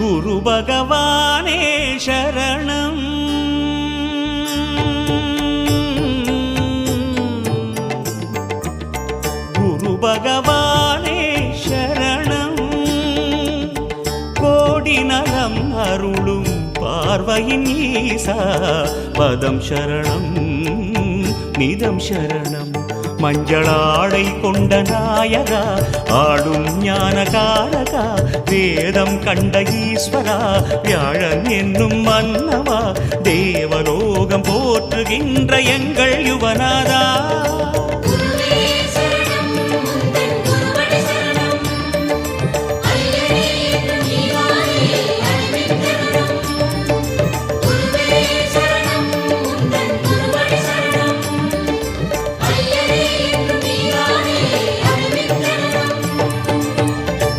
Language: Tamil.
குரு பகவானே சரணம். குரு பகவானே சரணம். கோடி நலம் அருளும் பார்வையின் ஈசா பதம் சரணம் நிதம் சரணம். மஞ்சளாடை கொண்ட நாயகா ஆடும் ஞானகாரகா வேதம் கண்ட ஈஸ்வரா வியாழன் என்னும் மன்னவா தேவலோகம் போற்றுகின்ற எங்கள் யுவனாதா